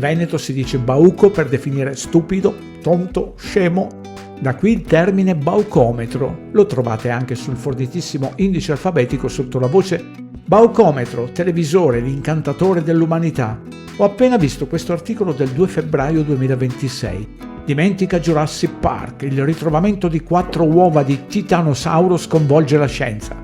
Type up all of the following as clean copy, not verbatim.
Veneto si dice bauco per definire stupido, tonto, scemo. Da qui il termine baucometro. Lo trovate anche sul fornitissimo indice alfabetico sotto la voce baucometro, televisore, l'incantatore dell'umanità. Ho appena visto questo articolo del 2 febbraio 2026. Dimentica Jurassic Park, il ritrovamento di 4 uova di titanosauro sconvolge la scienza.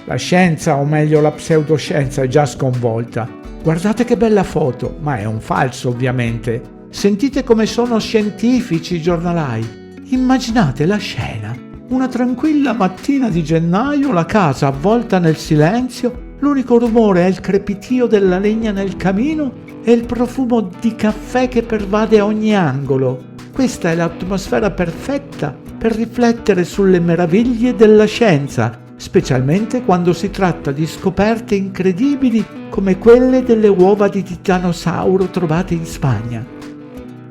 La scienza, o meglio la pseudoscienza, è già sconvolta. Guardate che bella foto, ma è un falso ovviamente. Sentite come sono scientifici i giornalai. Immaginate la scena. Una tranquilla mattina di gennaio, la casa avvolta nel silenzio, l'unico rumore è il crepitio della legna nel camino e il profumo di caffè che pervade ogni angolo. Questa è l'atmosfera perfetta per riflettere sulle meraviglie della scienza, specialmente quando si tratta di scoperte incredibili come quelle delle uova di titanosauro trovate in Spagna.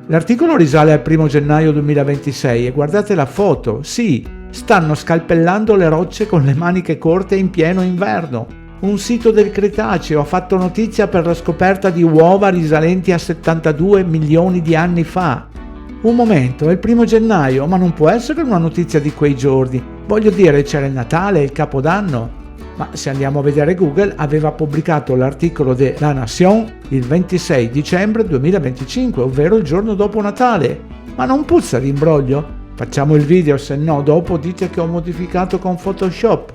L'articolo risale al 1 gennaio 2026 e guardate la foto, sì, stanno scalpellando le rocce con le maniche corte in pieno inverno. Un sito del Cretaceo ha fatto notizia per la scoperta di uova risalenti a 72 milioni di anni fa. Un momento, è il 1 gennaio, ma non può essere una notizia di quei giorni. Voglio dire, c'era il Natale e il Capodanno. Ma se andiamo a vedere Google, aveva pubblicato l'articolo de La Nation il 26 dicembre 2025, ovvero il giorno dopo Natale. Ma non puzza di imbroglio? Facciamo il video, se no dopo dite che ho modificato con Photoshop.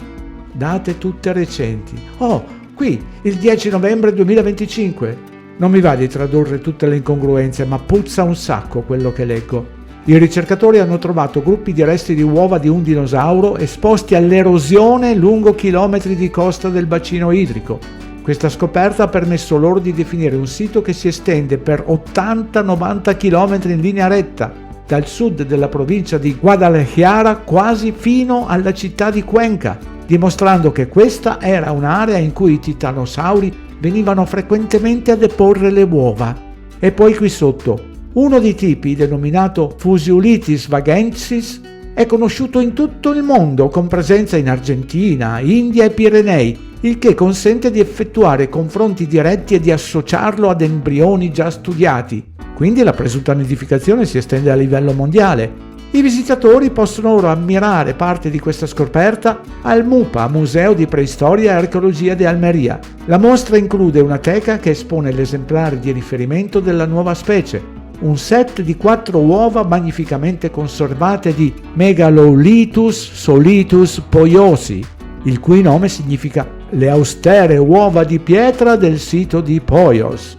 Date tutte recenti. Oh, qui, il 10 novembre 2025. Non mi va di tradurre tutte le incongruenze, ma puzza un sacco quello che leggo. I ricercatori hanno trovato gruppi di resti di uova di un dinosauro esposti all'erosione lungo chilometri di costa del bacino idrico. Questa scoperta ha permesso loro di definire un sito che si estende per 80-90 km in linea retta, dal sud della provincia di Guadalajara quasi fino alla città di Cuenca, dimostrando che questa era un'area in cui i titanosauri venivano frequentemente a deporre le uova. E poi qui sotto, uno dei tipi, denominato Fusulitis vagensis, è conosciuto in tutto il mondo, con presenza in Argentina, India e Pirenei, il che consente di effettuare confronti diretti e di associarlo ad embrioni già studiati. Quindi la presunta nidificazione si estende a livello mondiale. I visitatori possono ora ammirare parte di questa scoperta al MUPA, Museo di Preistoria e Archeologia di Almeria. La mostra include una teca che espone l'esemplare di riferimento della nuova specie, un set di 4 uova magnificamente conservate di Megalolitus solitus poiosi, il cui nome significa le austere uova di pietra del sito di Poios.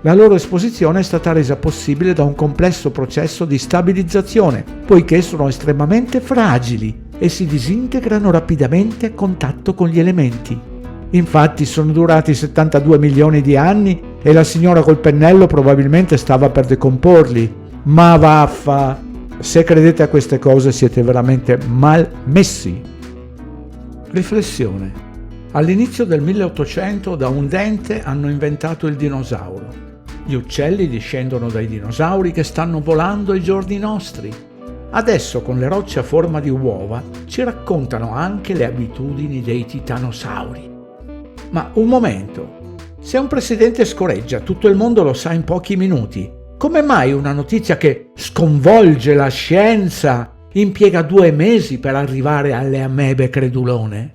La loro esposizione è stata resa possibile da un complesso processo di stabilizzazione, poiché sono estremamente fragili e si disintegrano rapidamente a contatto con gli elementi. Infatti sono durati 72 milioni di anni e la signora col pennello probabilmente stava per decomporli. Ma vaffa! Se credete a queste cose siete veramente mal messi. Riflessione. All'inizio del 1800 da un dente hanno inventato il dinosauro. Gli uccelli discendono dai dinosauri che stanno volando ai giorni nostri. Adesso con le rocce a forma di uova ci raccontano anche le abitudini dei titanosauri. Ma un momento, se un presidente scoreggia tutto il mondo lo sa in pochi minuti, come mai una notizia che sconvolge la scienza impiega 2 mesi per arrivare alle amebe credulone?